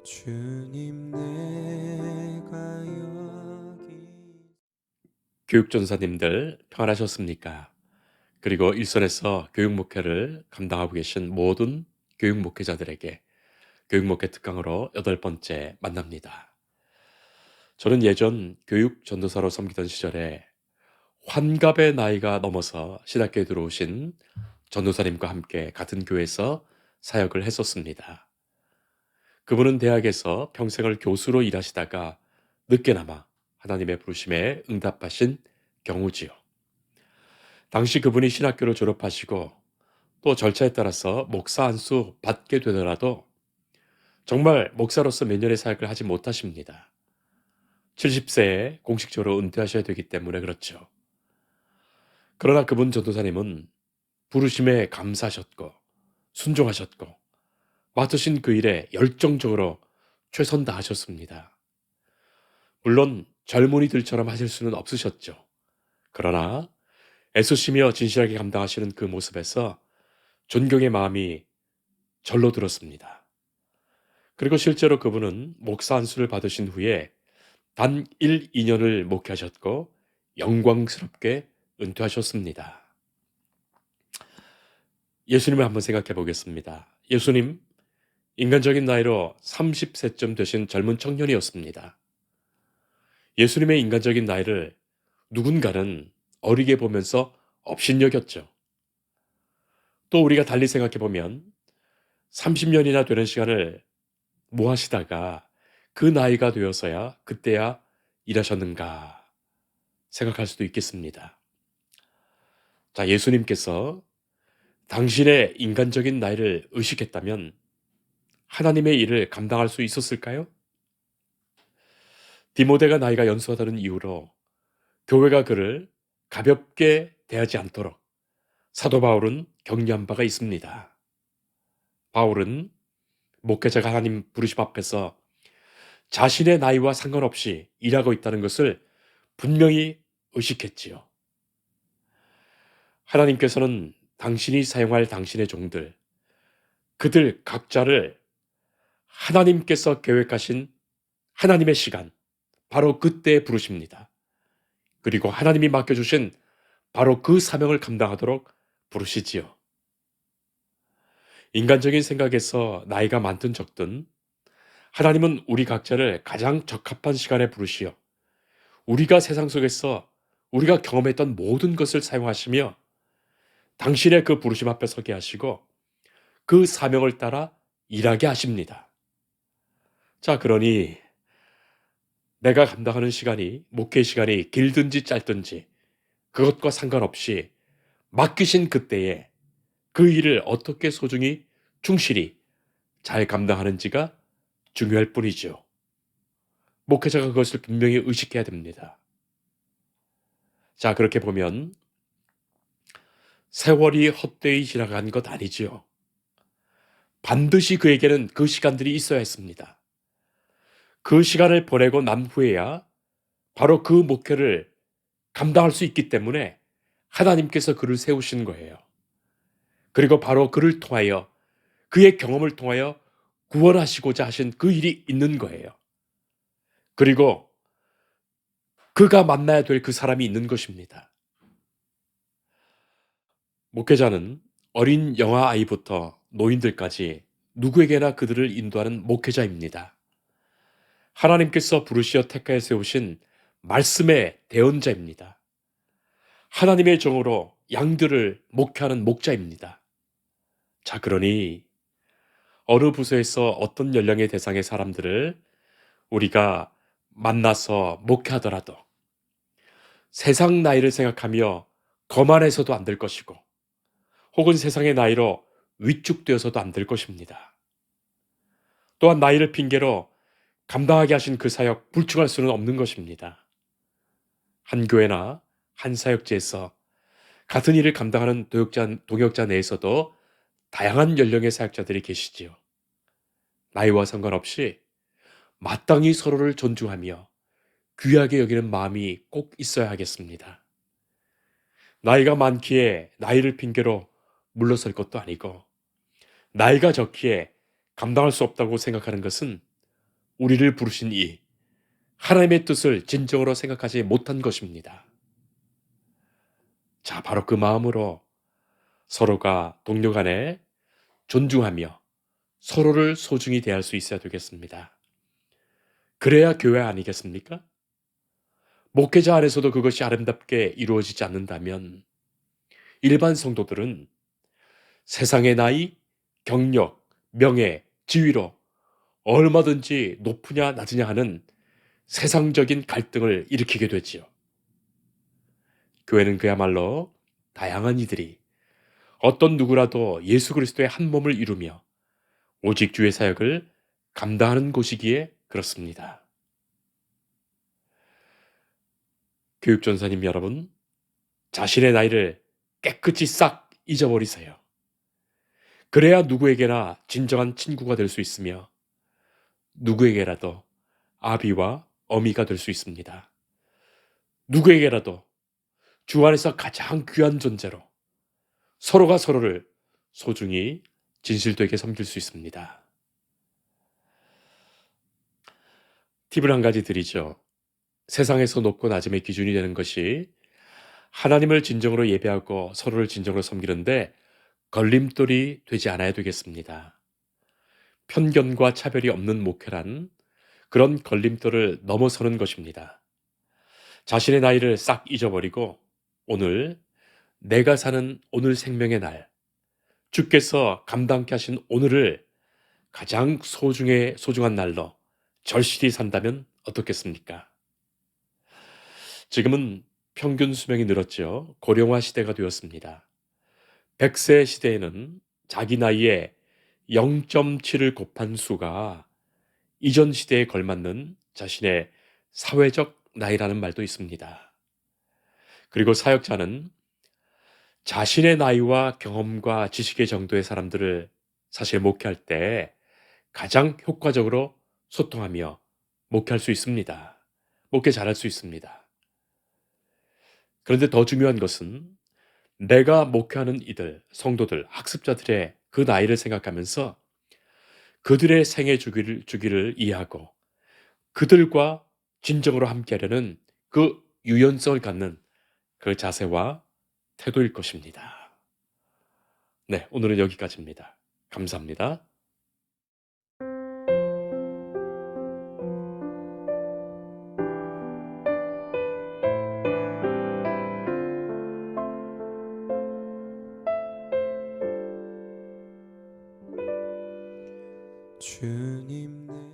주님 내가 여기 교육전사님들 평안하셨습니까? 그리고 일선에서 교육 목회를 감당하고 계신 모든 교육 목회자들에게 교육 목회 특강으로 8번째 만납니다. 저는 예전 교육 전도사로 섬기던 시절에 환갑의 나이가 넘어서 신학교에 들어오신 전도사님과 함께 같은 교회에서 사역을 했었습니다. 그분은 대학에서 평생을 교수로 일하시다가 늦게나마 하나님의 부르심에 응답하신 경우지요. 당시 그분이 신학교를 졸업하시고 또 절차에 따라서 목사 안수 받게 되더라도 정말 목사로서 몇 년의 사역을 하지 못하십니다. 70세에 공식적으로 은퇴하셔야 되기 때문에 그렇죠. 그러나 그분 전도사님은 부르심에 감사하셨고 순종하셨고 맡으신 그 일에 열정적으로 최선 다하셨습니다. 물론 젊은이들처럼 하실 수는 없으셨죠. 그러나 애쓰시며 진실하게 감당하시는 그 모습에서 존경의 마음이 절로 들었습니다. 그리고 실제로 그분은 목사 안수를 받으신 후에 단 1, 2년을 목회하셨고 영광스럽게 은퇴하셨습니다. 예수님을 한번 생각해 보겠습니다. 예수님, 인간적인 나이로 30세쯤 되신 젊은 청년이었습니다. 예수님의 인간적인 나이를 누군가는 어리게 보면서 업신여겼죠. 또 우리가 달리 생각해 보면 30년이나 되는 시간을 뭐 하시다가 그 나이가 되어서야 그때야 일하셨는가 생각할 수도 있겠습니다. 자, 예수님께서 당신의 인간적인 나이를 의식했다면 하나님의 일을 감당할 수 있었을까요? 디모데가 나이가 연수하다는 이유로 교회가 그를 가볍게 대하지 않도록 사도 바울은 격려한 바가 있습니다. 바울은 목회자가 하나님 부르심 앞에서 자신의 나이와 상관없이 일하고 있다는 것을 분명히 의식했지요. 하나님께서는 당신이 사용할 당신의 종들, 그들 각자를 하나님께서 계획하신 하나님의 시간, 바로 그때에 부르십니다. 그리고 하나님이 맡겨주신 바로 그 사명을 감당하도록 부르시지요. 인간적인 생각에서 나이가 많든 적든 하나님은 우리 각자를 가장 적합한 시간에 부르시어 우리가 세상 속에서 우리가 경험했던 모든 것을 사용하시며 당신의 그 부르심 앞에 서게 하시고 그 사명을 따라 일하게 하십니다. 자, 그러니 내가 감당하는 시간이 목회 시간이 길든지 짧든지 그것과 상관없이 맡기신 그때에 그 일을 어떻게 소중히 충실히 잘 감당하는지가 중요할 뿐이죠. 목회자가 그것을 분명히 의식해야 됩니다. 자, 그렇게 보면 세월이 헛되이 지나간 것 아니지요. 반드시 그에게는 그 시간들이 있어야 했습니다. 그 시간을 보내고 난 후에야 바로 그 목회를 감당할 수 있기 때문에 하나님께서 그를 세우신 거예요. 그리고 바로 그를 통하여 그의 경험을 통하여 구원하시고자 하신 그 일이 있는 거예요. 그리고 그가 만나야 될 그 사람이 있는 것입니다. 목회자는 어린 영아 아이부터 노인들까지 누구에게나 그들을 인도하는 목회자입니다. 하나님께서 부르시어 택하여 세우신 말씀의 대언자입니다. 하나님의 정으로 양들을 목회하는 목자입니다. 자, 그러니 어느 부서에서 어떤 연령의 대상의 사람들을 우리가 만나서 목회하더라도 세상 나이를 생각하며 거만해서도 안 될 것이고 혹은 세상의 나이로 위축되어서도 안 될 것입니다. 또한 나이를 핑계로 감당하게 하신 그 사역 불충할 수는 없는 것입니다. 한 교회나 한 사역지에서 같은 일을 감당하는 동역자 내에서도 다양한 연령의 사역자들이 계시지요. 나이와 상관없이 마땅히 서로를 존중하며 귀하게 여기는 마음이 꼭 있어야 하겠습니다. 나이가 많기에 나이를 핑계로 물러설 것도 아니고 나이가 적기에 감당할 수 없다고 생각하는 것은 우리를 부르신 이 하나님의 뜻을 진정으로 생각하지 못한 것입니다. 자, 바로 그 마음으로 서로가 동료 간에 존중하며 서로를 소중히 대할 수 있어야 되겠습니다. 그래야 교회 아니겠습니까? 목회자 안에서도 그것이 아름답게 이루어지지 않는다면 일반 성도들은 세상의 나이, 경력, 명예, 지위로 얼마든지 높으냐 낮으냐 하는 세상적인 갈등을 일으키게 되지요. 교회는 그야말로 다양한 이들이 어떤 누구라도 예수 그리스도의 한 몸을 이루며 오직 주의 사역을 감당하는 곳이기에 그렇습니다. 교육전사님 여러분, 자신의 나이를 깨끗이 싹 잊어버리세요. 그래야 누구에게나 진정한 친구가 될 수 있으며 누구에게라도 아비와 어미가 될 수 있습니다. 누구에게라도 주 안에서 가장 귀한 존재로 서로가 서로를 소중히 진실되게 섬길 수 있습니다. 팁을 한 가지 드리죠. 세상에서 높고 낮음의 기준이 되는 것이 하나님을 진정으로 예배하고 서로를 진정으로 섬기는데 걸림돌이 되지 않아야 되겠습니다. 편견과 차별이 없는 목회란 그런 걸림돌을 넘어서는 것입니다. 자신의 나이를 싹 잊어버리고 오늘 내가 사는 오늘 생명의 날, 주께서 감당케 하신 오늘을 가장 소중한 날로 절실히 산다면 어떻겠습니까? 지금은 평균 수명이 늘었죠. 고령화 시대가 되었습니다. 100세 시대에는 자기 나이에 0.7을 곱한 수가 이전 시대에 걸맞는 자신의 사회적 나이라는 말도 있습니다. 그리고 사역자는 자신의 나이와 경험과 지식의 정도의 사람들을 사실 목회할 때 가장 효과적으로 소통하며 목회할 수 있습니다. 목회 잘할 수 있습니다. 그런데 더 중요한 것은 내가 목회하는 이들, 성도들, 학습자들의 그 나이를 생각하면서 그들의 생애 주기를 이해하고 그들과 진정으로 함께하려는 그 유연성을 갖는 그 자세와 태도일 것입니다. 네, 오늘은 여기까지입니다. 감사합니다. 주님 내